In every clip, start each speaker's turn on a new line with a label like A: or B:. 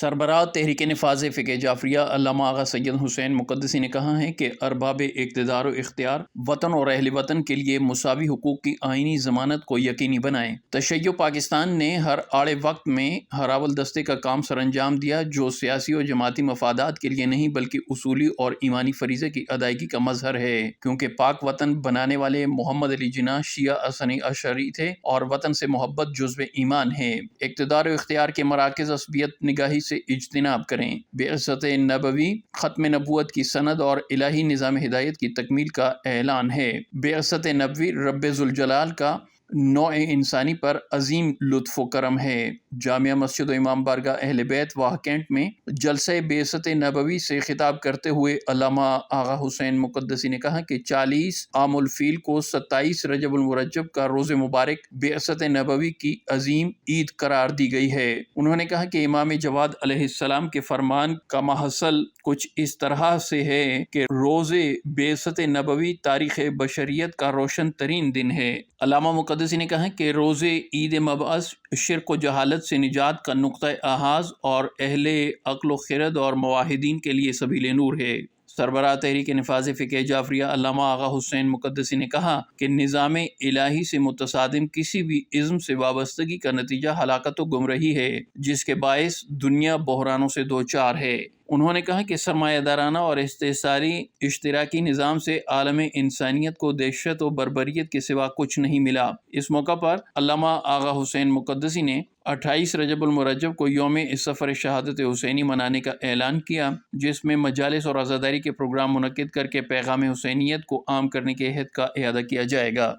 A: سربراہ تحریک نفاذ فقہ جعفریہ علامہ آغا سید حسین مقدسی نے کہا ہے کہ ارباب اقتدار و اختیار وطن اور اہل وطن کے لیے مساوی حقوق کی آئینی ضمانت کو یقینی بنائیں۔ تشیع پاکستان نے ہر آڑے وقت میں ہراول دستے کا کام سر انجام دیا جو سیاسی اور جماعتی مفادات کے لیے نہیں بلکہ اصولی اور ایمانی فریضے کی ادائیگی کا مظہر ہے، کیونکہ پاک وطن بنانے والے محمد علی جناح شیعہ حسنی اشعری تھے اور وطن سے محبت جزو ایمان ہے۔ اقتدار و اختیار کے مراکز عصبیت نگاہی سے اجتناب کریں۔ بعثت نبوی ختم نبوت کی سند اور الہی نظام ہدایت کی تکمیل کا اعلان ہے۔ بعثت نبوی رب ذوالجلال کا نوع انسانی پر عظیم لطف و کرم ہے۔ جامعہ مسجد و امام بارگاہ اہل بیت واہ کینٹ میں جلسہ بعثت نبوی سے خطاب کرتے ہوئے علامہ آغا حسین مقدسی نے کہا کہ 40 عام الفیل کو 27 رجب المرجب کا روز مبارک بعثت نبوی کی عظیم عید قرار دی گئی ہے۔ انہوں نے کہا کہ امام جواد علیہ السلام کے فرمان کا محصل کچھ اس طرح سے ہے کہ روز بعثت نبوی تاریخ بشریت کا روشن ترین دن ہے۔ علامہ مقدسی نے کہا کہ روز عید مبعث شرک و جہالت سے نجات کا نقطہ آغاز اور اہل عقل و خرد اور موحدین کے لیے سبیل نور ہے۔ سربراہ تحریک نفاذ فقہ جعفریہ علامہ آغا حسین مقدسی نے کہا کہ نظام الہی سے متصادم کسی بھی ازم سے وابستگی کا نتیجہ ہلاکت و گمراہی ہے، جس کے باعث دنیا بحرانوں سے دوچار ہے۔ انہوں نے کہا کہ سرمایہ دارانہ اور استحصالی اشتراکی نظام سے عالم انسانیت کو دہشت و بربریت کے سوا کچھ نہیں ملا۔ اس موقع پر علامہ آغا حسین مقدسی نے 28 رجب المرجب کو یوم سفر شہادت حسینی منانے کا اعلان کیا، جس میں مجالس اور عزاداری کے پروگرام منعقد کر کے پیغام حسینیت کو عام کرنے کے عہد کا اعادہ کیا جائے گا۔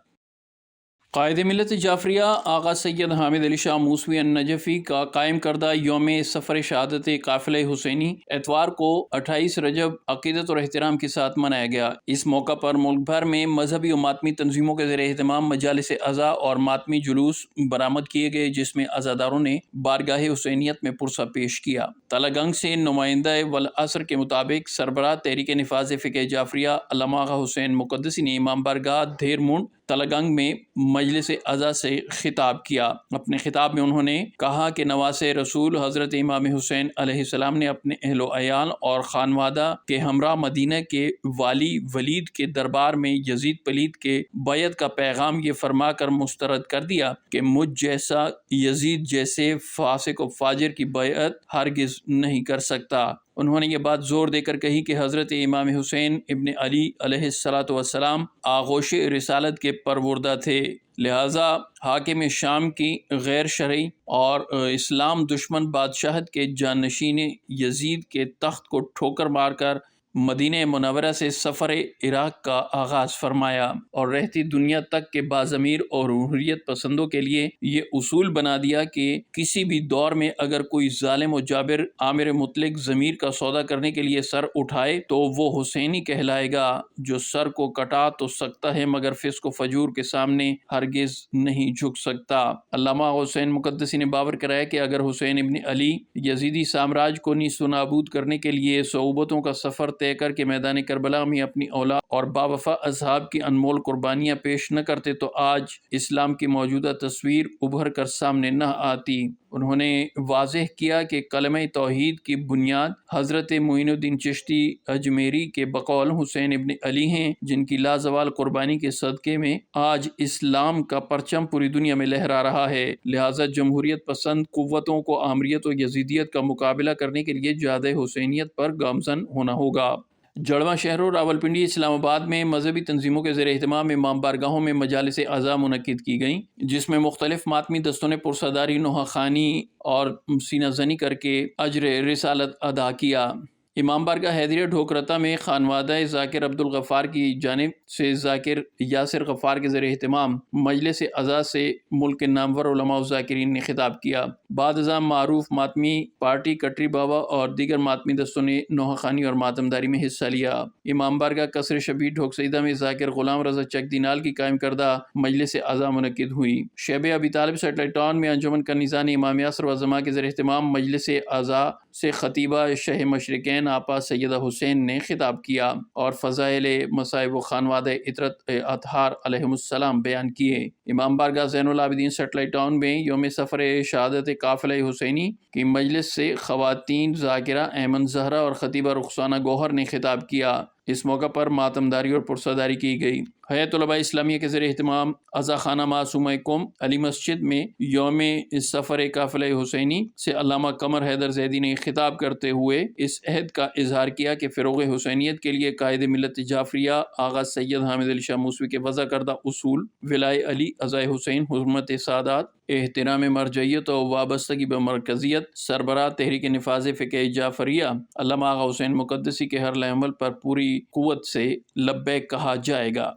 A: قائد ملت جعفریہ آغا سید حامد علی شاہ موسوی النجفی کا قائم کردہ یوم سفر شہادت قافلہ حسینی اتوار کو 28 رجب عقیدت اور احترام کے ساتھ منایا گیا۔ اس موقع پر ملک بھر میں مذہبی و ماتمی تنظیموں کے زیر اہتمام مجالس عزا اور ماتمی جلوس برآمد کیے گئے، جس میں عزاداروں نے بارگاہ حسینیت میں پرسہ پیش کیا۔ تلہ گنگ سے نمائندہ والعصر کے مطابق سربراہ تحریک نفاذ فقہ جعفریہ علامہ آغا حسین مقدسی نے امام بارگاہ دھیر منڈ تلہ گنگ میں مجلس عزا سے خطاب کیا۔ اپنے خطاب میں انہوں نے کہا کہ نواسہ رسول حضرت امام حسین علیہ السلام نے اپنے اہل و عیال اور خانوادہ کے ہمراہ مدینہ کے والی ولید کے دربار میں یزید پلید کے بیعت کا پیغام یہ فرما کر مسترد کر دیا کہ مجھ جیسا یزید جیسے فاسق و فاجر کی بیعت ہرگز نہیں کر سکتا۔ انہوں نے یہ بات زور دے کر کہی کہ حضرت امام حسین ابن علی علیہ السلام آغوش رسالت کے پروردہ تھے، لہٰذا حاکم شام کی غیر شرعی اور اسلام دشمن بادشاہت کے جانشین یزید کے تخت کو ٹھوکر مار کر مدینہ منورہ سے سفر عراق کا آغاز فرمایا اور رہتی دنیا تک کے باضمیر اور حریت پسندوں کے لیے یہ اصول بنا دیا کہ کسی بھی دور میں اگر کوئی ظالم و جابر آمر مطلق ضمیر کا سودا کرنے کے لیے سر اٹھائے تو وہ حسینی کہلائے گا، جو سر کو کٹا تو سکتا ہے مگر فسق و فجور کے سامنے ہرگز نہیں جھک سکتا۔ علامہ حسین مقدسی نے باور کرایا کہ اگر حسین ابن علی یزیدی سامراج کو نیست و نابود کرنے کے لیے صعوبتوں کا سفر طے کر کے میدان کربلا میں اپنی اولاد اور باوفا اصحاب کی انمول قربانیاں پیش نہ کرتے تو آج اسلام کی موجودہ تصویر ابھر کر سامنے نہ آتی۔ انہوں نے واضح کیا کہ کلمہ توحید کی بنیاد حضرت معین الدین چشتی اجمیری کے بقول حسین ابن علی ہیں، جن کی لازوال قربانی کے صدقے میں آج اسلام کا پرچم پوری دنیا میں لہرا رہا ہے، لہٰذا جمہوریت پسند قوتوں کو آمریت و یزیدیت کا مقابلہ کرنے کے لیے جاد حسینیت پر گامزن ہونا ہوگا۔ جڑواں شہروں راولپنڈی اسلام آباد میں مذہبی تنظیموں کے زیر اہتمام امام بارگاہوں میں مجالس عزا منعقد کی گئیں، جس میں مختلف ماتمی دستوں نے پرساداری نوحہ خوانی اور سینہ زنی کر کے اجر رسالت ادا کیا۔ امام بارگاہ حیدریہ ڈھوکرتا میں خانوادہ ذاکر عبد الغفار کی جانب سے ذاکر یاسر غفار کے زیر اہتمام مجلس عزا سے ملک کے نامور علماء و ذاکرین نے خطاب کیا۔ بعد ازاں معروف ماتمی پارٹی کٹری بابا اور دیگر ماتمی دستوں نے نوحہ خوانی اور ماتمداری میں حصہ لیا۔ امام بارگاہ قصر شبیر ڈھوک سیدہ میں ذاکر غلام رضا چک دینال کی قائم کردہ مجلس عزا منعقد ہوئی۔ شیبہ ابی طالب سیٹلائٹ ٹاؤن میں انجمن کنیزان امام یاسر و زماں کے زیر اہتمام مجلس عزا سے خطیبہ شہ مشرقین آپا سیدہ حسین نے خطاب کیا اور فضائل مصائب و خانوادہ اولاد اطرت اطہار علیہم السلام بیان کیے۔ امام بارگاہ زین العابدین سیٹلائٹ ٹاؤن میں یوم سفر شہادت قافلہ حسینی کی مجلس سے خواتین ذاکرہ ایمن زہرا اور خطیبہ رخسانہ گوہر نے خطاب کیا۔ اس موقع پر ماتمداری اور پرساداری کی گئی۔ حیات علماء اسلامیہ کے زیر اہتمام عزا خانہ معصومہ قم علی مسجد میں یوم سفر قافلہ حسینی سے علامہ قمر حیدر زیدی نے خطاب کرتے ہوئے اس عہد کا اظہار کیا کہ فروغ حسینیت کے لیے قائد ملت جعفریہ آغا سید حامد علی شاہ موسوی کے وضع کردہ اصول ولائے علی، عزائے حسین، حرمت سادات، احترام مرجعیت اور وابستگی بمرکزیت، سربراہ تحریک نفاذ فقہ جعفریہ علامہ آغا حسین مقدسی کے ہر عمل پر پوری قوت سے لبیک کہا جائے گا۔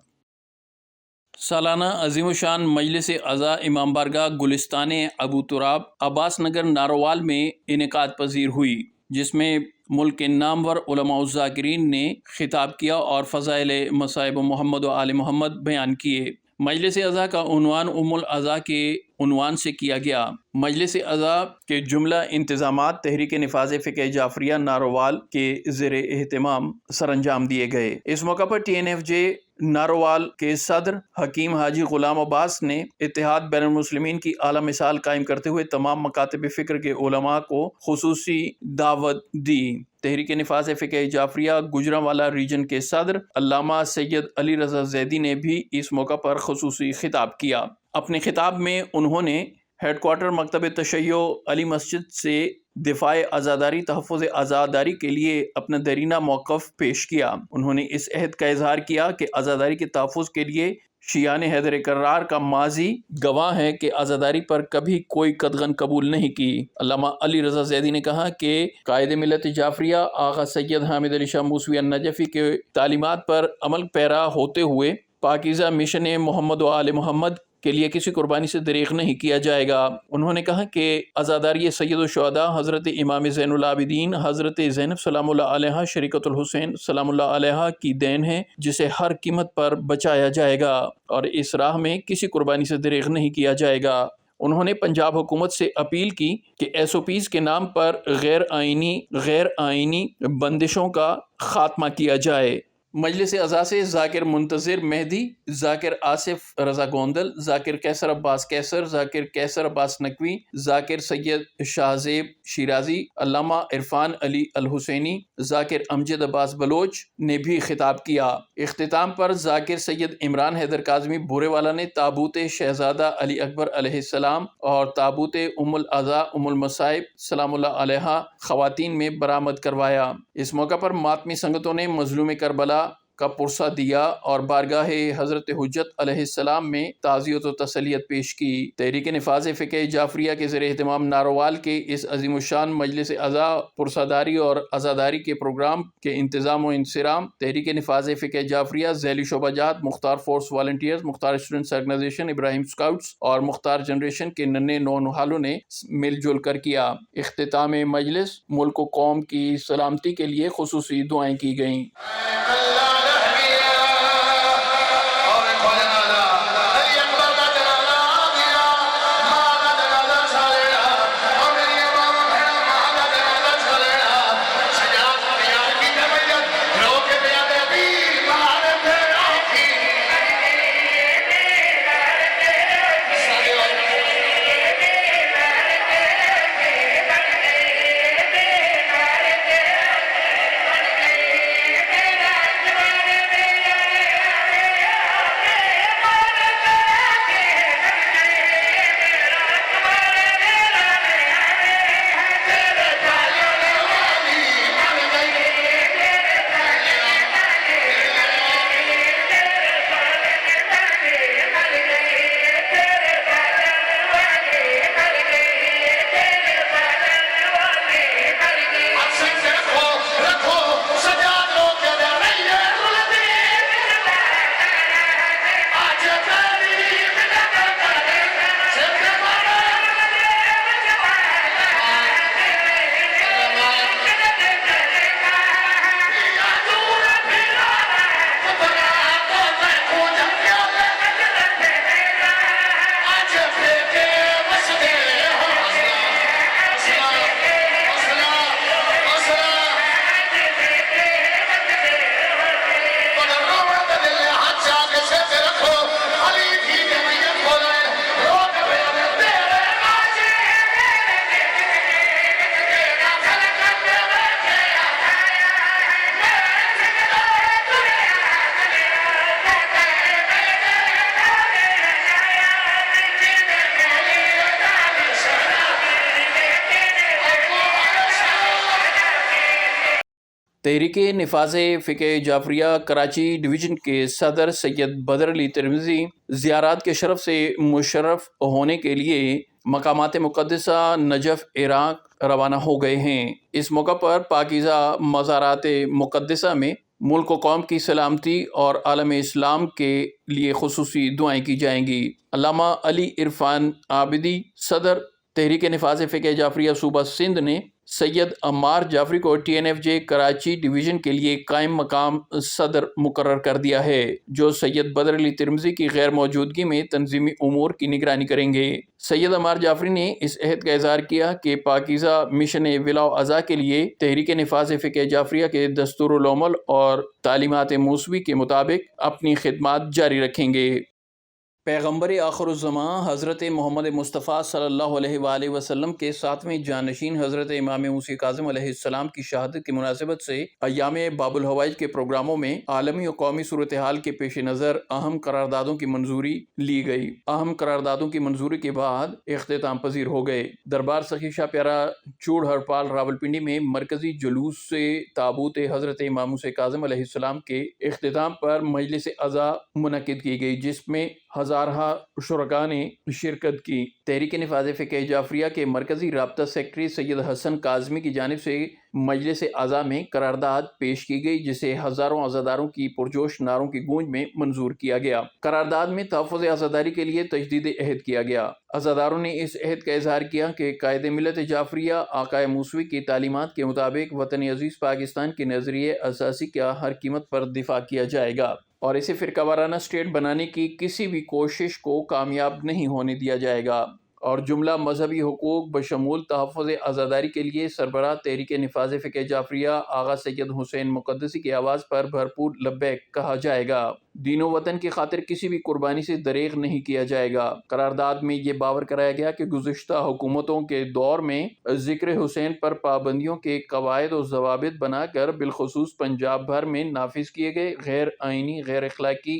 A: سالانہ عظیم الشان مجلس عزا امام بارگاہ گلستان ابو تراب عباس نگر ناروال میں انعقاد پذیر ہوئی، جس میں ملک کے نامور علماء الذاکرین نے خطاب کیا اور فضائل مصائب محمد و آل محمد بیان کیے۔ مجلس عزا کا عنوان ام العزا کے عنوان سے کیا گیا۔ مجلس عزا کے جملہ انتظامات تحریک نفاذ فقہ جعفریہ ناروال کے زیر اہتمام سر انجام دیے گئے۔ اس موقع پر TNFJ ناروال کے صدر حکیم حاجی غلام عباس نے اتحاد بین المسلمین کی اعلیٰ مثال قائم کرتے ہوئے تمام مکاتب فکر کے علماء کو خصوصی دعوت دی۔ تحریک نفاذ فقہ جعفریہ گوجرانوالا ریجن کے صدر علامہ سید علی رضا زیدی نے بھی اس موقع پر خصوصی خطاب کیا۔ اپنے خطاب میں انہوں نے ہیڈ کوارٹر مکتب تشیع علی مسجد سے دفاع عزاداری، تحفظ عزاداری کے لیے اپنا دیرینہ موقف پیش کیا۔ انہوں نے اس عہد کا اظہار کیا کہ عزاداری کے تحفظ کے لیے شیعان حیدر کرار کا ماضی گواہ ہے کہ عزاداری پر کبھی کوئی قدغن قبول نہیں کی۔ علامہ علی رضا زیدی نے کہا کہ قائد ملت جعفریہ آغا سید حامد علی شاہ موسوی النجفی کے تعلیمات پر عمل پیرا ہوتے ہوئے پاکیزہ مشن محمد و آل محمد کے لیے کسی قربانی سے دریغ نہیں کیا جائے گا۔ انہوں نے کہا کہ عزاداری سید الشہداء حضرت امام زین العابدین حضرت زینب سلام اللہ علیہا شریکت الحسین سلام اللہ علیہا کی دین ہے، جسے ہر قیمت پر بچایا جائے گا اور اس راہ میں کسی قربانی سے دریغ نہیں کیا جائے گا۔ انہوں نے پنجاب حکومت سے اپیل کی کہ SOPs کے نام پر غیر آئینی بندشوں کا خاتمہ کیا جائے۔ مجلس عزا سے ذاکر منتظر مہدی، ذاکر آصف رضا گوندل، ذاکر کیسر عباس کیسر، ذاکر کیسر عباس نقوی، ذاکر سید شاہزیب شیرازی، علامہ عرفان علی الحسینی، ذاکر امجد عباس بلوچ نے بھی خطاب کیا۔ اختتام پر ذاکر سید عمران حیدر کاظمی بھورے والا نے تابوت شہزادہ علی اکبر علیہ السلام اور تابوت ام العزا ام المصائب سلام اللہ علیہا خواتین میں برآمد کروایا۔ اس موقع پر ماتمی سنگتوں نے مظلوم کربلا کا پرسہ دیا اور بارگاہ حضرت حجت علیہ السلام میں تعزیت و تسلیت پیش کی۔ تحریک نفاذ فقہ جعفریہ کے زیر اہتمام ناروال کے اس عظیم الشان مجلس عزا پرساداری اور عزاداری کے پروگرام کے انتظام و انصرام تحریک نفاذ فقہ جعفریہ، ذیلی شعبہ جات، مختار فورس والنٹیئرز، مختار اسٹوڈنٹس آرگنائزیشن، ابراہیم اسکاؤٹس اور مختار جنریشن کے ننھے نونہالوں نے مل جل کر کیا۔ اختتام مجلس ملک و قوم کی سلامتی کے لیے خصوصی دعائیں کی گئیں۔ تحریک نفاذ فقہ جعفریہ کراچی ڈویژن کے صدر سید بدر علی ترمذی زیارات کے شرف سے مشرف ہونے کے لیے مقامات مقدسہ نجف عراق روانہ ہو گئے ہیں۔ اس موقع پر پاکیزہ مزارات مقدسہ میں ملک و قوم کی سلامتی اور عالم اسلام کے لیے خصوصی دعائیں کی جائیں گی۔ علامہ علی عرفان عابدی صدر تحریک نفاذ فقہ جعفریہ صوبہ سندھ نے سید عمار جعفری کو ٹی این ایف جے کراچی ڈویژن کے لیے قائم مقام صدر مقرر کر دیا ہے، جو سید بدر علی ترمذی کی غیر موجودگی میں تنظیمی امور کی نگرانی کریں گے۔ سید عمار جعفری نے اس عہد کا اظہار کیا کہ پاکیزہ مشن ولاء و ازا کے لیے تحریک نفاذ فقہ جعفریہ کے دستور العمل اور تعلیمات موسوی کے مطابق اپنی خدمات جاری رکھیں گے۔ پیغمبر آخر الزمان حضرت محمد مصطفیٰ صلی اللہ علیہ وآلہ وسلم کے 7ویں جانشین حضرت امام موسی کاظم علیہ السلام کی شہادت کی مناسبت سے ایام باب الحوائج کے پروگراموں میں عالمی و قومی صورتحال کے پیش نظر اہم قراردادوں کی منظوری لی گئی۔ اہم قراردادوں کی منظوری کے بعد اختتام پذیر ہو گئے۔ دربار سخی شاہ پیارا چوڑ ہرپال راولپنڈی میں مرکزی جلوس سے تابوت حضرت امام موسی کاظم علیہ السلام کے اختتام پر مجلس عزا منعقد کی گئی، جس میں ہزارہ شرکاء نے شرکت کی۔ تحریک نفاذ فقہ جعفریہ کے مرکزی رابطہ سیکرٹری سید حسن کاظمی کی جانب سے مجلس عزا میں قرارداد پیش کی گئی، جسے ہزاروں عزاداروں کی پرجوش نعروں کی گونج میں منظور کیا گیا۔ قرارداد میں تحفظ عزاداری کے لیے تجدید عہد کیا گیا۔ عزاداروں نے اس عہد کا اظہار کیا کہ قائد ملت جعفریہ آقائے موسوی کی تعلیمات کے مطابق وطن عزیز پاکستان کے نظریے اساسی کا ہر قیمت پر دفاع کیا جائے گا اور اسے فرقہ وارانہ اسٹیٹ بنانے کی کسی بھی کوشش کو کامیاب نہیں ہونے دیا جائے گا، اور جملہ مذہبی حقوق بشمول تحفظ عزاداری کے لیے سربراہ تحریک نفاذ فقہ جعفریہ آغا سید حسین مقدسی کی آواز پر بھرپور لبیک کہا جائے گا۔ دین و وطن کی خاطر کسی بھی قربانی سے دریغ نہیں کیا جائے گا۔ قرارداد میں یہ باور کرایا گیا کہ گزشتہ حکومتوں کے دور میں ذکر حسین پر پابندیوں کے قواعد و ضوابط بنا کر بالخصوص پنجاب بھر میں نافذ کیے گئے غیر آئینی غیر اخلاقی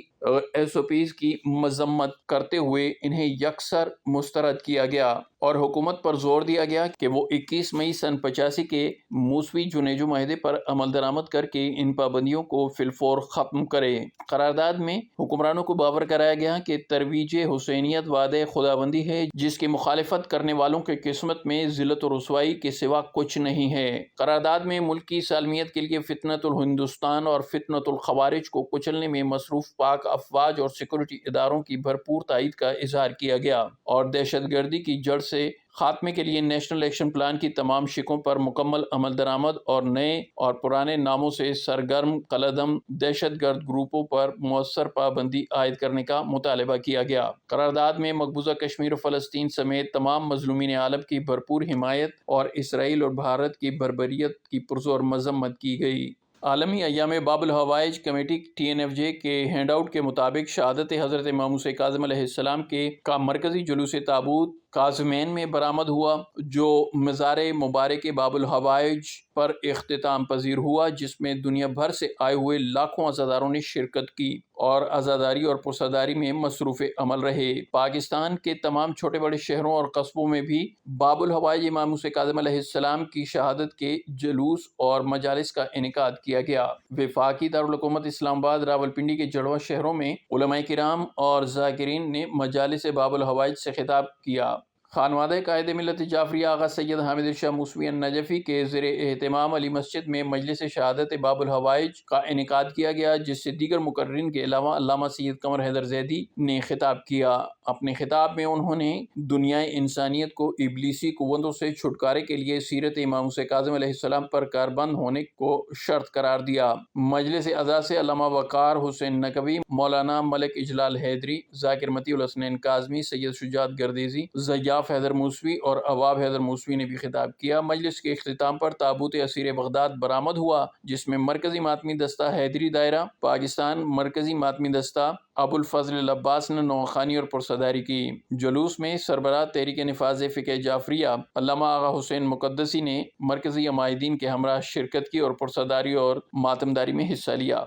A: ایس او پیز کی مذمت کرتے ہوئے انہیں یکسر مسترد کیا گیا اور حکومت پر زور دیا گیا کہ وہ 21 مئی سن 85 کے موسوی جنیجو معاہدے پر عمل درآمد کر کے ان پابندیوں کو فی الفور ختم کرے۔ قرارداد میں حکمرانوں کو باور کرایا گیا کہ ترویج حسینیت وعدہ خداوندی ہے، جس کی مخالفت کرنے والوں کے قسمت میں ذلت و رسوائی کے سوا کچھ نہیں ہے۔ قرارداد میں ملک کی سالمیت کے لیے فتنۃ الہندوستان اور فتنۃ الخوارج کو کچلنے میں مصروف پاک افواج اور سیکورٹی اداروں کی بھرپور تائید کا اظہار کیا گیا، اور دہشت گردی کی جڑ سے خاتمے کے لیے نیشنل ایکشن پلان کی تمام شقوں پر مکمل عمل درآمد اور نئے اور پرانے ناموں سے سرگرم قلعدم دہشت گرد گروپوں پر مؤثر پابندی عائد کرنے کا مطالبہ کیا گیا۔ قرارداد میں مقبوضہ کشمیر و فلسطین سمیت تمام مظلومین عالم کی بھرپور حمایت اور اسرائیل اور بھارت کی بربریت کی پرزور مذمت کی گئی۔ عالمی ایام باب الحوائج کمیٹی ٹی این ایف جے کے ہینڈ آؤٹ کے مطابق شہادت حضرت امام موسی کاظم علیہ السلام کا مرکزی جلوس تابوت کاظمین میں برآمد ہوا، جو مزار مبارک باب الحوائج پر اختتام پذیر ہوا، جس میں دنیا بھر سے آئے ہوئے لاکھوں عزاداروں نے شرکت کی اور عزاداری اور پرساداری میں مصروف عمل رہے۔ پاکستان کے تمام چھوٹے بڑے شہروں اور قصبوں میں بھی باب الحوائج امام موسی کاظم علیہ السلام کی شہادت کے جلوس اور مجالس کا انعقاد کیا گیا۔ وفاقی دارالحکومت اسلام آباد راولپنڈی کے جڑواں شہروں میں علماء کرام اور ذاکرین نے مجالس باب الحوائج سے خطاب کیا۔ خانوادہ قائد ملت جعفریہ آغا سید حامد ارشاد موسوی النجفی کے زیر اہتمام علی مسجد میں مجلس شہادت باب الحوائج کا انعقاد کیا گیا، جس سے دیگر مقررین کے علاوہ علامہ سید قمر حیدر زیدی نے خطاب کیا۔ اپنے خطاب میں انہوں نے دنیائے انسانیت کو ابلیسی قوتوں سے چھٹکارے کے لیے سیرت امام موسی کاظم علیہ السلام پر کاربند ہونے کو شرط قرار دیا۔ مجلس عزا سے علامہ وقار حسین نقوی، مولانا ملک اجلال حیدری، ذاکر مطیع الحسنین کاظمی، سید شجاعت گردیزی، ضیاف حیدر موسوی اور عواب حیدر موسوی نے بھی خطاب کیا۔ مجلس کے اختتام پر تابوت اسیر بغداد برآمد ہوا، جس میں مرکزی ماتمی دستہ حیدری دائرہ پاکستان، مرکزی ماتمی دستہ ابو الفضل العباس نے نوخانی اور پرساداری کی۔ جلوس میں سربراہ تحریک نفاذ فقہ جعفریہ علامہ آغا حسین مقدسی نے مرکزی عمائدین کے ہمراہ شرکت کی اور پرساداری اور ماتمداری میں حصہ لیا۔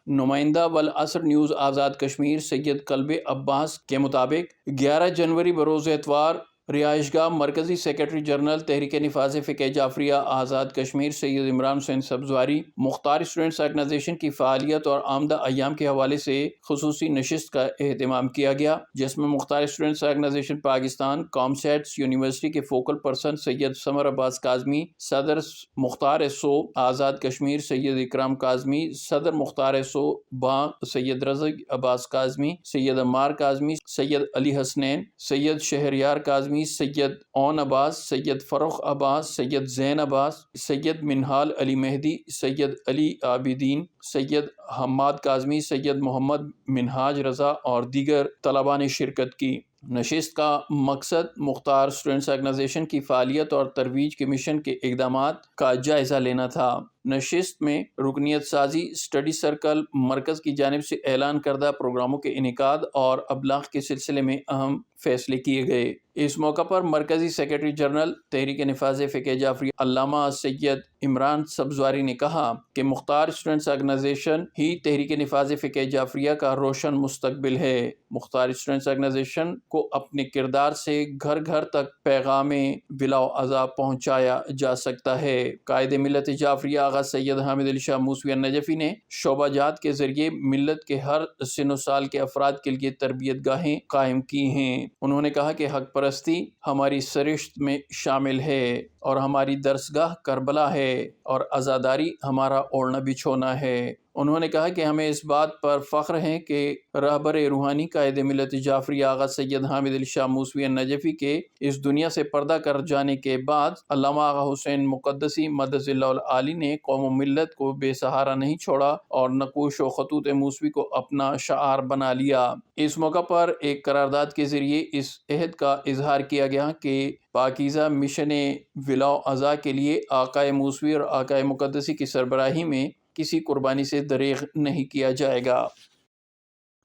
A: نمائندہ والعصر نیوز آزاد کشمیر سید قلب عباس کے مطابق 11 جنوری بروز اتوار رہائش گاہ مرکزی سیکرٹری جنرل تحریک نفاذ فقہ جعفریہ آزاد کشمیر سید عمران حسین سبزواری مختار اسٹوڈنٹس آرگنائزیشن کی فعالیت اور آمدہ ایام کے حوالے سے خصوصی نشست کا اہتمام کیا گیا، جس میں Mukhtar students organisation Pakistan, COMSATS university کے فوکل پرسن سید سمر عباس کاظمی، صدر مختار ایسو آزاد کشمیر سید اکرام کاظمی، صدر مختار ایسو باں سید رزق عباس کاظمی، سید عمار کاظمی، سید علی حسنین، سید شہریار کاظمی، سید اون عباس، سید فروخ عباس، سید زین عباس، سید منہال علی مہدی، سید علی عابدین، سید حماد کاظمی، سید محمد منہاج رضا اور دیگر طلباء نے شرکت کی۔ نشست کا مقصد مختار اسٹوڈنٹس آرگنائزیشن کی فعالیت اور ترویج کے مشن کے اقدامات کا جائزہ لینا تھا۔ نشست میں رکنیت سازی، اسٹڈی سرکل، مرکز کی جانب سے اعلان کردہ پروگراموں کے انعقاد اور ابلاغ کے سلسلے میں اہم فیصلے کیے گئے۔ اس موقع پر مرکزی سیکرٹری جنرل تحریک نفاذ فقہ جعفریہ علامہ سید عمران سبزواری نے کہا کہ مختار اسٹوڈنٹس آرگنائزیشن ہی تحریک نفاذ فقہ جعفریہ کا روشن مستقبل ہے۔ مختار اسٹوڈنٹس آرگنائزیشن کو اپنے کردار سے گھر گھر تک پیغام بلا عذاب پہنچایا جا سکتا ہے۔ قائد ملت جعفریہ آغا سید حامد علی شاہ موسوی النجفی نے شعبہ جات کے ذریعے ملت کے ہر سن و سال کے افراد کے لیے تربیت گاہیں قائم کی ہیں۔ انہوں نے کہا کہ حق پرستی ہماری سرشت میں شامل ہے اور ہماری درسگاہ کربلا ہے اور عزاداری ہمارا اوڑھنا بچھونا ہے۔ انہوں نے کہا کہ ہمیں اس بات پر فخر ہے کہ رہبر روحانی قائد ملت جعفریہ آغا سید حامد علی شاہ موسوی النجفی کے اس دنیا سے پردہ کر جانے کے بعد علامہ آغا حسین مقدسی مدظ اللہ العالی نے قوم و ملت کو بے سہارا نہیں چھوڑا اور نقوش و خطوط موسوی کو اپنا شعار بنا لیا۔ اس موقع پر ایک قرارداد کے ذریعے اس عہد کا اظہار کیا گیا کہ پاکیزہ مشن ولاء ازا کے لیے آقائے موسوی اور آقائے مقدسی کی سربراہی میں کسی قربانی سے دریغ نہیں کیا جائے گا۔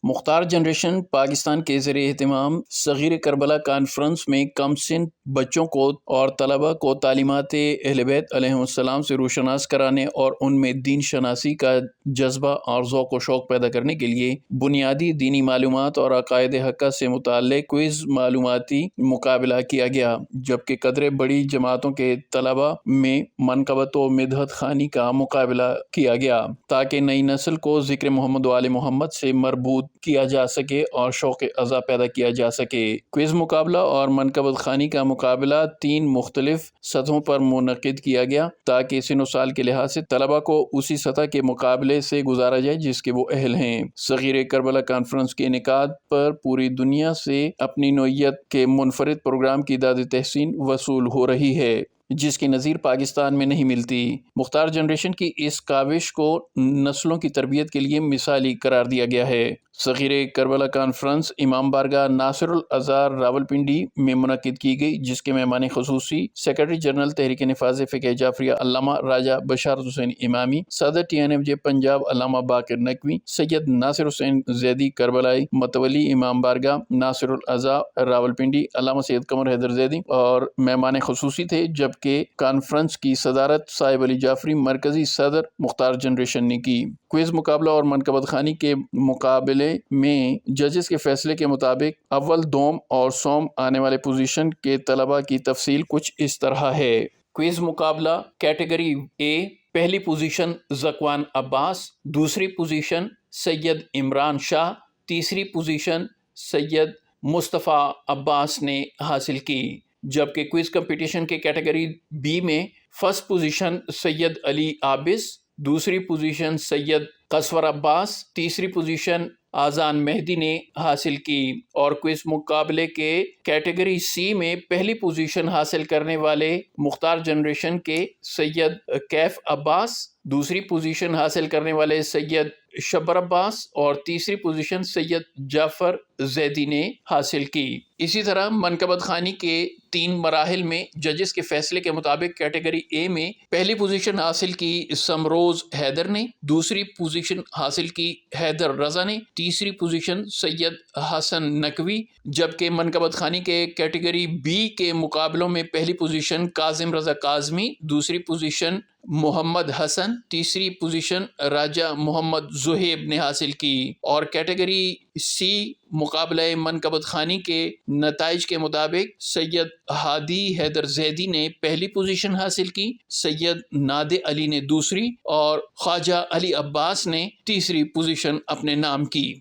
A: مختار جنریشن پاکستان کے زیر اہتمام صغیر کربلا کانفرنس میں کم سن بچوں کو اور طلباء کو تعلیمات اہل بیت علیہم السلام سے روشناس کرانے اور ان میں دین شناسی کا جذبہ اور ذوق و شوق پیدا کرنے کے لیے بنیادی دینی معلومات اور عقائد حقہ سے متعلق کوئز معلوماتی مقابلہ کیا گیا، جبکہ قدرے بڑی جماعتوں کے طلباء میں منقبت و مدحت خوانی کا مقابلہ کیا گیا تاکہ نئی نسل کو ذکر محمد و آل محمد سے مربوط کیا جا سکے اور شوق عزا پیدا کیا جا سکے۔ کوئز مقابلہ اور منقبت خوانی کا مقابلہ 3 مختلف سطحوں پر منعقد کیا گیا تاکہ سن و سال کے لحاظ سے طلباء کو اسی سطح کے مقابلے سے گزارا جائے جس کے وہ اہل ہیں۔ صغیر کربلا کانفرنس کے انعقاد پر پوری دنیا سے اپنی نوعیت کے منفرد پروگرام کی داد تحسین وصول ہو رہی ہے جس کی نظیر پاکستان میں نہیں ملتی۔ مختار جنریشن کی اس کاوش کو نسلوں کی تربیت کے لیے مثالی قرار دیا گیا ہے۔ صغیر کربلا کانفرنس امام بارگاہ ناصر الازہر راولپنڈی میں منعقد کی گئی، جس کے مہمان خصوصی سیکرٹری جنرل تحریک نفاذ فقہ جعفریہ علامہ راجہ بشارت حسین امامی، صدر TNFJ پنجاب علامہ باقر نقوی، سید ناصر حسین زیدی کربلائی، متولی امام بارگاہ ناصر الازہر راولپنڈی علامہ سید قمر حیدر زیدی اور مہمان خصوصی تھے، جبکہ کانفرنس کی صدارت صاحب علی جعفری مرکزی صدر مختار جنریشن نے کی۔ کوئز مقابلہ اور منقبت خوانی کے مقابلے میں ججز کے فیصلے کے مطابق اول، دوم اور سوم آنے والے پوزیشن کے طلباء کی تفصیل کچھ اس طرح ہے۔ کوئز مقابلہ کیٹیگری A، پہلی پوزیشن ذکوان عباس، دوسری پوزیشن سید عمران شاہ، تیسری پوزیشن سید مصطفیٰ عباس نے حاصل کی، جبکہ کوئز کمپٹیشن کے کیٹیگری B میں فرسٹ پوزیشن سید علی عابس، دوسری پوزیشن سید قصور عباس، تیسری پوزیشن آذان مہدی نے حاصل کی، اور کوئز مقابلے کے کیٹیگری C میں پہلی پوزیشن حاصل کرنے والے مختار جنریشن کے سید کیف عباس، دوسری پوزیشن حاصل کرنے والے سید شبر عباس اور تیسری پوزیشن سید جعفر زیدی نے حاصل کی۔ اسی طرح منقبت خوانی کے 3 مراحل میں ججز کے فیصلے کے مطابق کیٹیگری A میں پہلی پوزیشن حاصل کی سمروز حیدر نے، دوسری پوزیشن حاصل کی حیدر رضا نے، تیسری پوزیشن سید حسن نقوی، جبکہ منقبت خوانی کے کیٹیگری B کے مقابلوں میں پہلی پوزیشن کاظم رضا کاظمی، دوسری پوزیشن محمد حسن، تیسری پوزیشن راجہ محمد زہیب نے حاصل کی، اور کیٹیگری C مقابلہ منقبت خوانی کے نتائج کے مطابق سید ہادی حیدر زیدی نے پہلی پوزیشن حاصل کی، سید نادے علی نے دوسری اور خواجہ علی عباس نے تیسری پوزیشن اپنے نام کی۔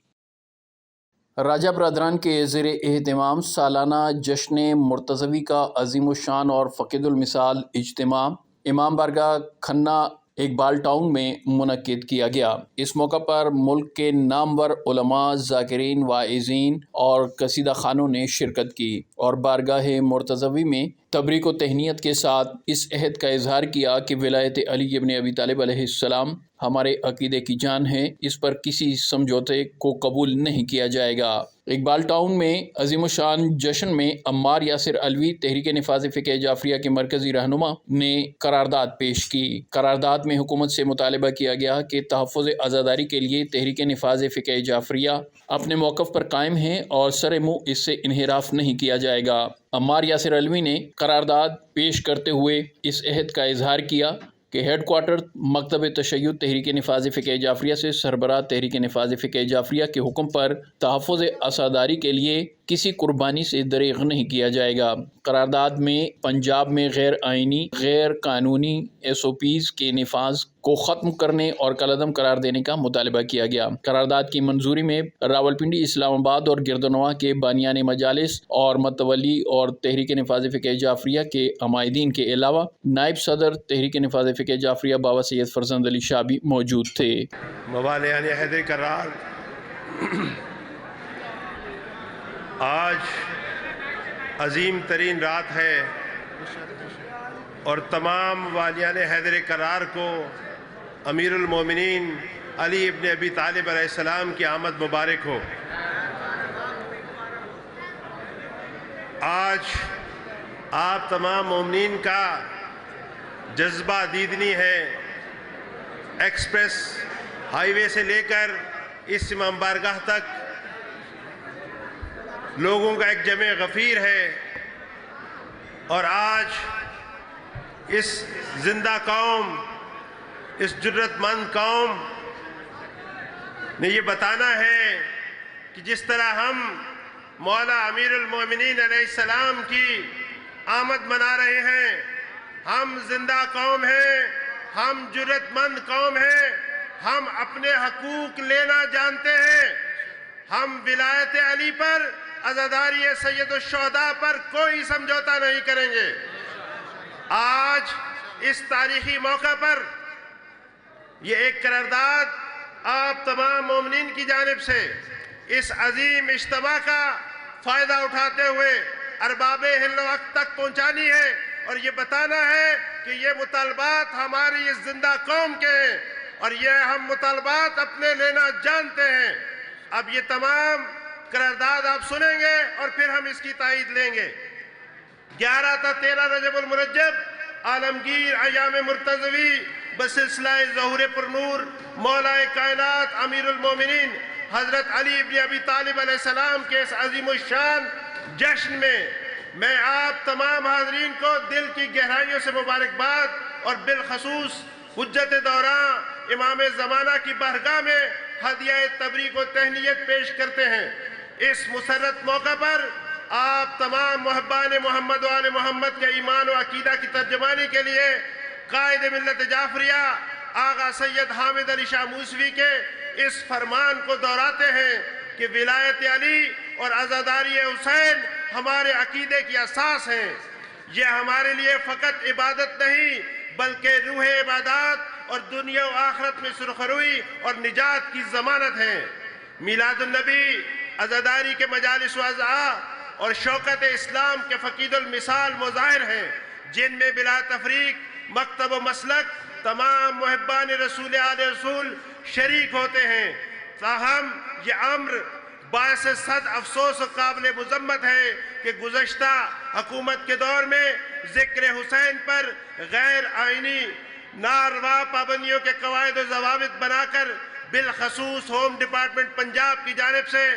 A: راجہ برادران کے زیر اہتمام سالانہ جشن مرتضوی کا عظیم الشان اور فقید المثال اجتماع امام بارگاہ کھنہ اقبال ٹاؤن میں منعقد کیا گیا۔ اس موقع پر ملک کے نامور علماء، ذاکرین، واعظین اور قصیدہ خوانوں نے شرکت کی اور بارگاہ مرتضوی میں تبریک و تہنیت کے ساتھ اس عہد کا اظہار کیا کہ ولایت علی ابن ابی طالب علیہ السلام ہمارے عقیدے کی جان ہے، اس پر کسی سمجھوتے کو قبول نہیں کیا جائے گا۔ اقبال ٹاؤن میں عظیم الشان جشن میں عمار یاسر علوی تحریک نفاذ فقہ جعفریہ کے مرکزی رہنما نے قرارداد پیش کی۔ قرارداد میں حکومت سے مطالبہ کیا گیا کہ تحفظ عزاداری کے لیے تحریک نفاذ فقہ جعفریہ اپنے موقف پر قائم ہے اور سر منہ اس سے انحراف نہیں کیا جائے گا۔ عمار یاسر علوی نے قرارداد پیش کرتے ہوئے اس عہد کا اظہار کیا کہ ہیڈ کوارٹر مکتب تشیع تحریک نفاذ فقہ جعفریہ سے سربراہ تحریک نفاذ فقہ جعفریہ کے حکم پر تحفظ عزاداری کے لیے کسی قربانی سے دریغ نہیں کیا جائے گا۔ قرارداد میں پنجاب میں غیر آئینی، غیر قانونی ایس او پیز کے نفاذ کو ختم کرنے اور کالعدم قرار دینے کا مطالبہ کیا گیا۔ قرارداد کی منظوری میں راولپنڈی، اسلام آباد اور گردنواں کے بانیان مجالس اور متولی اور تحریک نفاذ فقہ جعفریہ کے عمائدین کے علاوہ نائب صدر تحریک نفاذ فقہ جعفریہ بابا سید فرزند علی شاہ بھی موجود تھے۔
B: موالیان عہد قرار، آج عظیم ترین رات ہے اور تمام والیان حیدر قرار کو امیر المومنین علی ابن ابی طالب علیہ السلام کی آمد مبارک ہو۔ آج آپ تمام مومنین کا جذبہ دیدنی ہے۔ ایکسپریس ہائی وے سے لے کر اس امام بارگاہ تک لوگوں کا ایک جمع غفیر ہے، اور آج اس زندہ قوم، اس جرت مند قوم نے یہ بتانا ہے کہ جس طرح ہم مولا امیر المومنین علیہ السلام کی آمد منا رہے ہیں، ہم زندہ قوم ہیں، ہم جرت مند قوم ہیں، ہم اپنے حقوق لینا جانتے ہیں، ہم ولایت علی پر، عزاداری سید الشہداء پر کوئی سمجھوتا نہیں کریں گے۔ آج اس تاریخی موقع پر یہ ایک قرارداد آپ تمام مومنین کی جانب سے اس عظیم اجتماع کا فائدہ اٹھاتے ہوئے ارباب حل و عقد تک پہنچانی ہے، اور یہ بتانا ہے کہ یہ مطالبات ہماری اس زندہ قوم کے ہیں اور یہ ہم مطالبات اپنے لینا جانتے ہیں۔ اب یہ تمام قرارداد آپ سنیں گے اور پھر ہم اس کی تائید لیں گے۔ 11 تا 13 رجب المرجب عالمگیر ایام مرتضوی بسلسلہ ظہور پرنور مولا کائنات امیر المومنین حضرت علی ابن ابی طالب علیہ السلام کے اس عظیم الشان جشن میں آپ تمام حاضرین کو دل کی گہرائیوں سے مبارکباد اور بالخصوص حجت دوراں امام زمانہ کی بارگاہ میں ہدیہ تبریک و تہنیت پیش کرتے ہیں۔ اس مسرت موقع پر آپ تمام محبان محمد و آل محمد کے ایمان و عقیدہ کی ترجمانی کے لیے قائد ملت جعفریہ آغا سید حامد علی شاہ موسوی کے اس فرمان کو دہراتے ہیں کہ ولایت علی اور عزاداری حسین ہمارے عقیدے کی اساس ہیں۔ یہ ہمارے لیے فقط عبادت نہیں بلکہ روح عبادات اور دنیا و آخرت میں سرخروئی اور نجات کی ضمانت ہے۔ میلاد النبی، عزاداری کے مجالس و اعضاء اور شوکت اسلام کے فقید المثال مظاہر ہیں، جن میں بلا تفریق مکتب و مسلک تمام محبان رسول آل رسول شریک ہوتے ہیں۔ تاہم یہ امر باعث صد افسوس و قابل مذمت ہے کہ گزشتہ حکومت کے دور میں ذکر حسین پر غیر آئینی ناروا پابندیوں کے قواعد و ضوابط بنا کر بالخصوص ہوم ڈپارٹمنٹ پنجاب کی جانب سے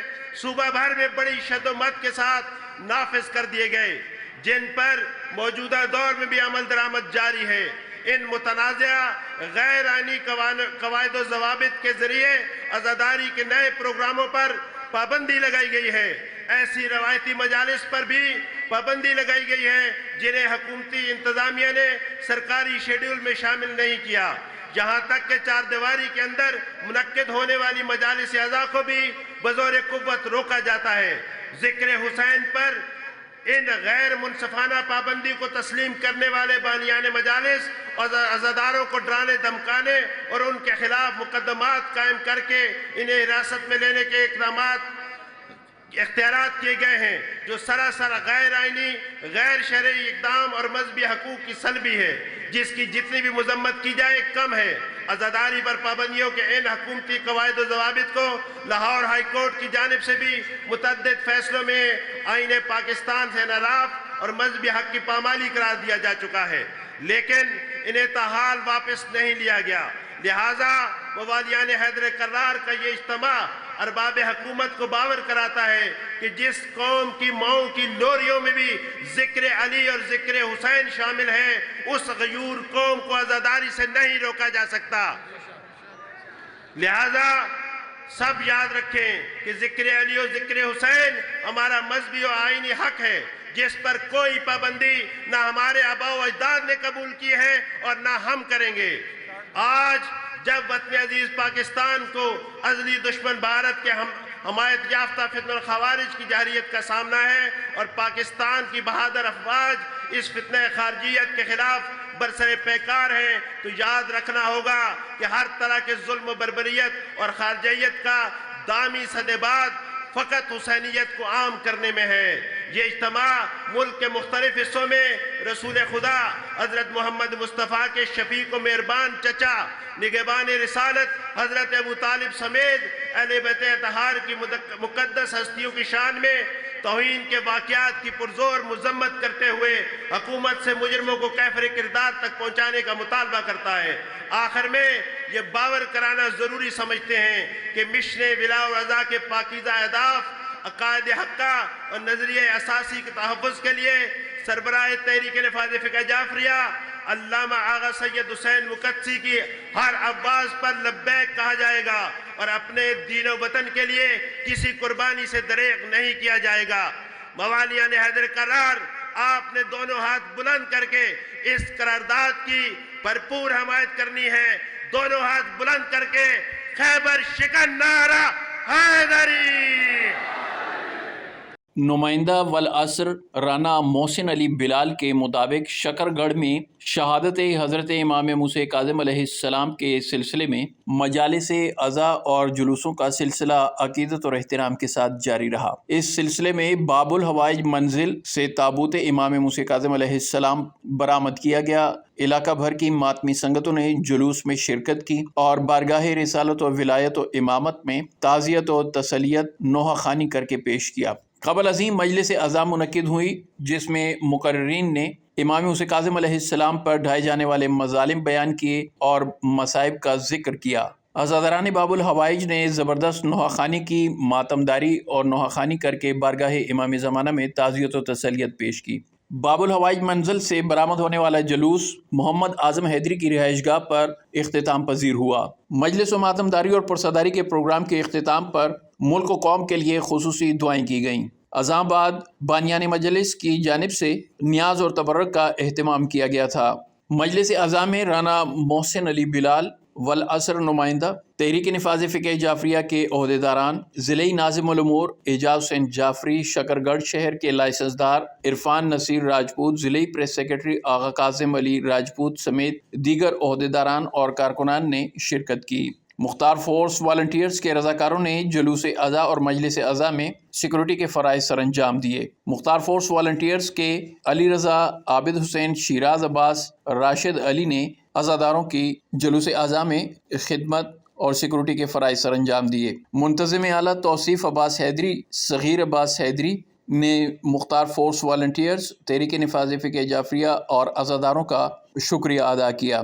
B: صوبہ بھر میں بڑی شد و مت کے ساتھ نافذ کر دیے گئے، جن پر موجودہ دور میں بھی عمل درآمد جاری ہے۔ ان متنازعہ غیر آئینی قواعد و ضوابط کے ذریعے عزاداری کے نئے پروگراموں پر پابندی لگائی گئی ہے، ایسی روایتی مجالس پر بھی پابندی لگائی گئی ہے جنہیں حکومتی انتظامیہ نے سرکاری شیڈول میں شامل نہیں کیا، جہاں تک کہ چار دیواری کے اندر منعقد ہونے والی مجالس اعضاء کو بھی بزور قوت روکا جاتا ہے۔ ذکر حسین پر ان غیر منصفانہ پابندی کو تسلیم کرنے والے بانیان مجالس اور عزاداروں کو ڈرانے دھمکانے اور ان کے خلاف مقدمات قائم کر کے انہیں حراست میں لینے کے اختیارات کیے گئے ہیں، جو سراسر غیر آئینی، غیر شرعی اقدام اور مذہبی حقوق کی سلبی ہے، جس کی جتنی بھی مذمت کی جائے کم ہے۔ عزاداری پر پابندیوں کے ان حکومتی قواعد و ضوابط کو لاہور ہائی کورٹ کی جانب سے بھی متعدد فیصلوں میں آئین پاکستان سے انحراف اور مذہبی حق کی پامالی قرار دیا جا چکا ہے، لیکن انہیں تاحال واپس نہیں لیا گیا۔ لہٰذا موالیان حیدر کرار کا یہ اجتماع ارباب حکومت کو باور کراتا ہے کہ جس قوم کی ماؤں کی لوریوں میں بھی ذکر علی اور ذکر حسین شامل ہے، اس غیور قوم کو عزاداری سے نہیں روکا جا سکتا۔ لہذا سب یاد رکھیں کہ ذکر علی اور ذکر حسین ہمارا مذہبی و آئینی حق ہے، جس پر کوئی پابندی نہ ہمارے آباء و اجداد نے قبول کی ہے اور نہ ہم کریں گے۔ آج جب وطن عزیز پاکستان کو ازلی دشمن بھارت کے حمایت یافتہ فتنہ الخوارج کی جارحیت کا سامنا ہے اور پاکستان کی بہادر افواج اس فتنہ خارجیت کے خلاف برسر پیکار ہیں، تو یاد رکھنا ہوگا کہ ہر طرح کے ظلم و بربریت اور خارجیت کا دامی صدباد فقط حسینیت کو عام کرنے میں ہے۔ یہ اجتماع ملک کے مختلف حصوں میں رسول خدا حضرت محمد مصطفیٰ کے شفیق و مہربان چچا نگہبان رسالت حضرت ابو طالب سمیت اہل بیت اطہار کی مقدس ہستیوں کی شان میں توہین کے واقعات کی پرزور مذمت کرتے ہوئے حکومت سے مجرموں کو کیفر کردار تک پہنچانے کا مطالبہ کرتا ہے۔ آخر میں یہ باور کرانا ضروری سمجھتے ہیں کہ مشن ولا و رضا کے پاکیزہ اہداف، عقائد حقہ اور نظریہ اساسی کے تحفظ کے لیے سربراہ تحریک نفاذ فقہ جعفریہ علامہ آغا سید حسین مقدسی کی ہر آواز پر لبیک کہا جائے گا اور اپنے دین و وطن کے لیے کسی قربانی سے دریغ نہیں کیا جائے گا۔ موالیان حیدر کرار، آپ نے دونوں ہاتھ بلند کر کے اس قرارداد کی بھرپور حمایت کرنی ہے۔ دونوں ہاتھ بلند کر کے خیبر شکن نعرہ حیدری۔
A: نمائندہ والعصر رانا محسن علی بلال کے مطابق شکر گڑھ میں شہادت حضرت امام موسیٰ کاظم علیہ السلام کے سلسلے میں مجالس عزا اور جلوسوں کا سلسلہ عقیدت اور احترام کے ساتھ جاری رہا۔ اس سلسلے میں باب الحوائج منزل سے تابوت امام موسیٰ کاظم علیہ السلام برآمد کیا گیا۔ علاقہ بھر کی ماتمی سنگتوں نے جلوس میں شرکت کی اور بارگاہ رسالت و ولایت و امامت میں تعزیت و تسلیت نوحہ خوانی کر کے پیش کیا۔ قبل عظیم مجلس عزا منعقد ہوئی، جس میں مقررین نے امام موسیٰ کاظم علیہ السلام پر ڈھائے جانے والے مظالم بیان کیے اور مصائب کا ذکر کیا۔ عزاداران باب الحوائج نے زبردست نوحہ خوانی کی، ماتمداری اور نوحہ خوانی کر کے بارگاہ امام زمانہ میں تعزیت و تسلیت پیش کی۔ باب الحوائج منزل سے برآمد ہونے والا جلوس محمد اعظم حیدری کی رہائش گاہ پر اختتام پذیر ہوا۔ مجلس و ماتمداری اور پرسداری کے پروگرام کے اختتام پر ملک و قوم کے لیے خصوصی دعائیں کی گئیں۔ اذان بعد بانیان مجلس کی جانب سے نیاز اور تبرک کا اہتمام کیا گیا تھا۔ مجلس اعزا میں رانا محسن علی بلال والعصر نمائندہ، تحریک نفاذ فقہ جعفریہ کے عہدیداران، ضلعی ناظم الامور اعجاز حسین جعفری، شکر گڑھ شہر کے لائسنس دار عرفان نصیر راجپوت، ضلعی پریس سیکرٹری آغا کاظم علی راجپوت سمیت دیگر عہدیداران اور کارکنان نے شرکت کی۔ مختار فورس والنٹیئرز کے رضاکاروں نے جلوس عزا اور مجلس عزا میں سیکورٹی کے فرائض سر انجام دیے۔ مختار فورس والنٹیئرز کے علی رضا، عابد حسین، شیراز عباس، راشد علی نے عزاداروں کی جلوس عزا میں خدمت اور سیکورٹی کے فرائض سر انجام دیے۔ منتظم اعلیٰ توصیف عباس حیدری، صغیر عباس حیدری نے مختار فورس والنٹیئرز، تحریک نفاذ فقہ جعفریہ اور عزاداروں کا شکریہ ادا کیا۔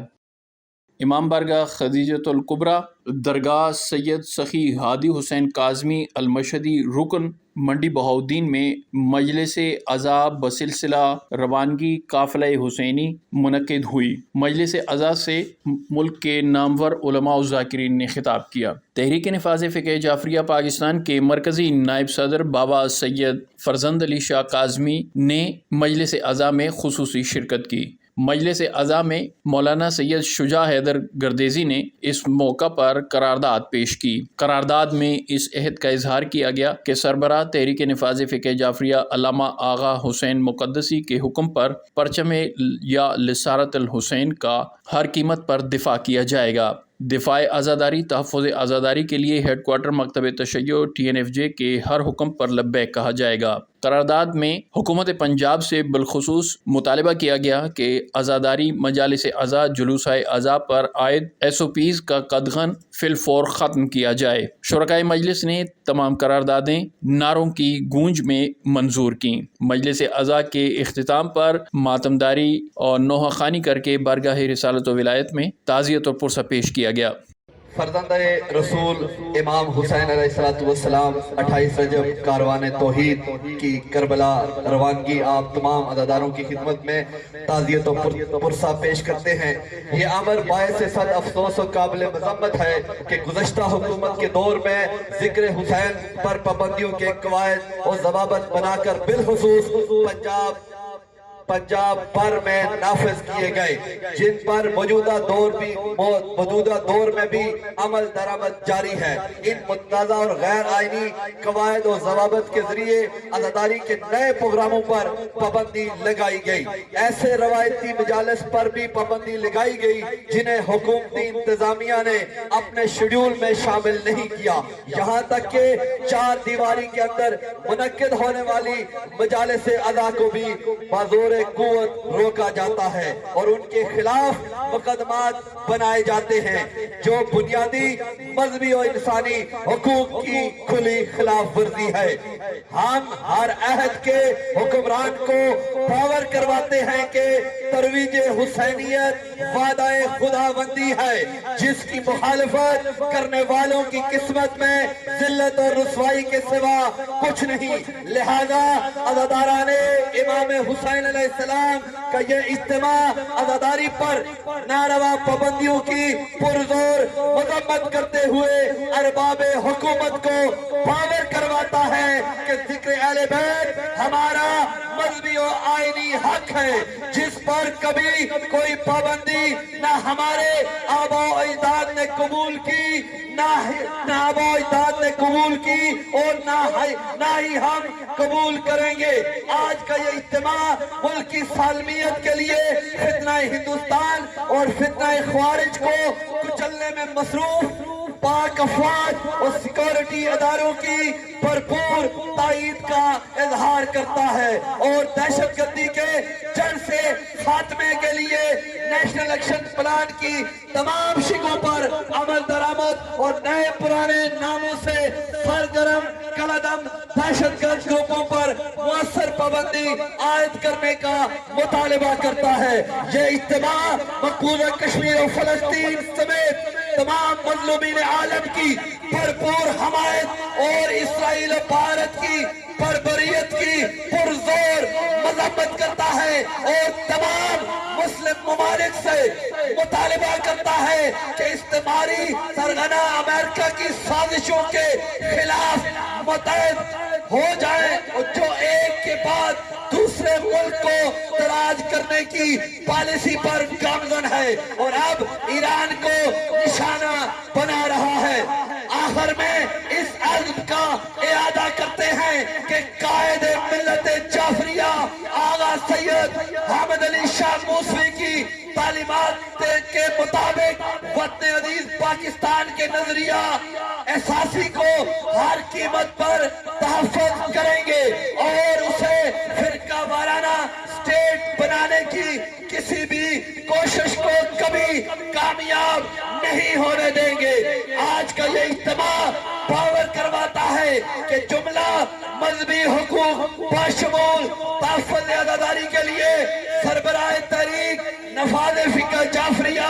A: امام بارگاہ خدیجۃ الکبریٰ درگاہ سید سخی ہادی حسین کاظمی المشہدی رکن منڈی بہاؤالدین میں مجلس عزا بسلسلہ روانگی قافلہ حسینی منعقد ہوئی۔ مجلس عزا سے ملک کے نامور علماء و ذاکرین نے خطاب کیا۔ تحریک نفاذ فقہ جعفریہ پاکستان کے مرکزی نائب صدر بابا سید فرزند علی شاہ کاظمی نے مجلس عزا میں خصوصی شرکت کی۔ مجلس عزا میں مولانا سید شجاع حیدر گردیزی نے اس موقع پر قرارداد پیش کی۔ قرارداد میں اس عہد کا اظہار کیا گیا کہ سربراہ تحریک نفاذ فقہ جعفریہ علامہ آغا حسین مقدسی کے حکم پر پرچم یا لسارت الحسین کا ہر قیمت پر دفاع کیا جائے گا۔ دفاع آزاداری تحفظ آزاداری کے لیے ہیڈ کوارٹر مکتب تشیع TNFJ کے ہر حکم پر لبیک کہا جائے گا۔ قرارداد میں حکومت پنجاب سے بالخصوص مطالبہ کیا گیا کہ عزاداری مجالس عزا جلوس عزا پر عائد SOPs کا قدغن فی الفور ختم کیا جائے۔ شرکائے مجلس نے تمام قراردادیں نعروں کی گونج میں منظور کیں۔ مجلس عزا کے اختتام پر ماتمداری اور نوحہ خوانی کر کے بارگاہ رسالت و ولایت میں تعزیت اور پرسہ پیش کیا گیا۔
C: فرزند رسول امام حسین علیہ السلام 28 رجب کاروان توحید کی کربلا روانگی آپ تمام عزاداروں کی خدمت میں تعزیت و پرسہ پیش کرتے ہیں۔ یہ امر باعث صد افسوس و قابل مذمت ہے کہ گزشتہ حکومت کے دور میں ذکر حسین پر پابندیوں کے قواعد اور ضوابط بنا کر بالخصوص پنجاب پر میں نافذ کیے گئے، جن پر موجودہ دور میں بھی عمل درآمد جاری ہے۔ ان متنازع اور غیر آئینی قواعد و ضوابط کے ذریعے عزاداری کے نئے پروگراموں پر پابندی لگائی گئی۔ ایسے روایتی مجالس پر بھی پابندی لگائی گئی جنہیں حکومتی انتظامیہ نے اپنے شیڈول میں شامل نہیں کیا۔ یہاں تک کہ چار دیواری کے اندر منعقد ہونے والی مجالس عزا کو بھی بازور قوت روکا جاتا ہے اور ان کے خلاف مقدمات بنائے جاتے ہیں، جو بنیادی مذہبی اور انسانی حقوق کی کھلی خلاف ورزی ہے۔ ہم ہر عہد کے حکمران کو باور کرواتے ہیں کہ ترویج حسینیت وعدہ خداوندی ہے، جس کی مخالفت کرنے والوں کی قسمت میں ذلت اور رسوائی کے سوا کچھ نہیں۔ لہذا عزاداران امام حسین علیہ السلام کا یہ اجتماع عزاداری پر ناروا پابندیوں کی پرزور مذمت کرتے ہوئے ارباب حکومت کو باور کرواتا ہے کہ ذکر اہل بیت ہمارا مذہبی و آئینی حق ہے، جس پر کبھی کوئی پابندی نہ ہمارے آبا و اجداد نے قبول کی، نہ آبا و اجداد نے قبول کی اور نہ ہی ہم قبول کریں گے۔ آج کا یہ اجتماع ملک کی سالمیت کے لیے فتنہ ہندوستان اور فتنہ خوارج کو کچلنے میں مصروف پاک افواج اور سیکورٹی اداروں کی بھرپور تائید کا اظہار کرتا ہے اور دہشت گردی کے جڑ سے خاتمے کے لیے نیشنل ایکشن پلان کی تمام شقوں پر عمل درآمد اور نئے پرانے ناموں سے سرگرم کلعدم دہشت گرد گروپوں پر مؤثر پابندی عائد کرنے کا مطالبہ کرتا ہے۔ یہ اجتماع مقبوضہ کشمیر و فلسطین سمیت تمام مظلومین عالم کی بھرپور حمایت اور اسرائیل و بھارت کی بربریت کی پرزور مذمت کرتا ہے اور تمام مسلم ممالک سے مطالبہ کرتا ہے کہ استعماری سرغنہ امریکہ کی سازشوں کے خلاف متحد ہو جائیں اور جو ایک کے بعد دوسرے ملک کو تراج کرنے کی پالیسی پر گامزن ہے اور اب ایران کو نشانہ بنا رہا ہے۔ آخر میں اس عزم کا اعادہ کرتے ہیں کہ قائد ملت جعفریہ آغا سید حامد علی شاہ موسوی کی تعلیمات کے مطابق وطن عزیز پاکستان کے نظریہ اساسی کو ہر قیمت پر تحفظ کریں گے اور اسے فرقہ وارانہ اسٹیٹ بنانے کی کسی بھی کوشش کو کبھی کامیاب نہیں ہونے دیں گے۔ آج کا یہ اجتماع باور کرواتا ہے کہ جملہ مذہبی حقوق بشمول تحفظ عزاداری کے لیے سربراہ تحریک نفاذ فقہ جعفریہ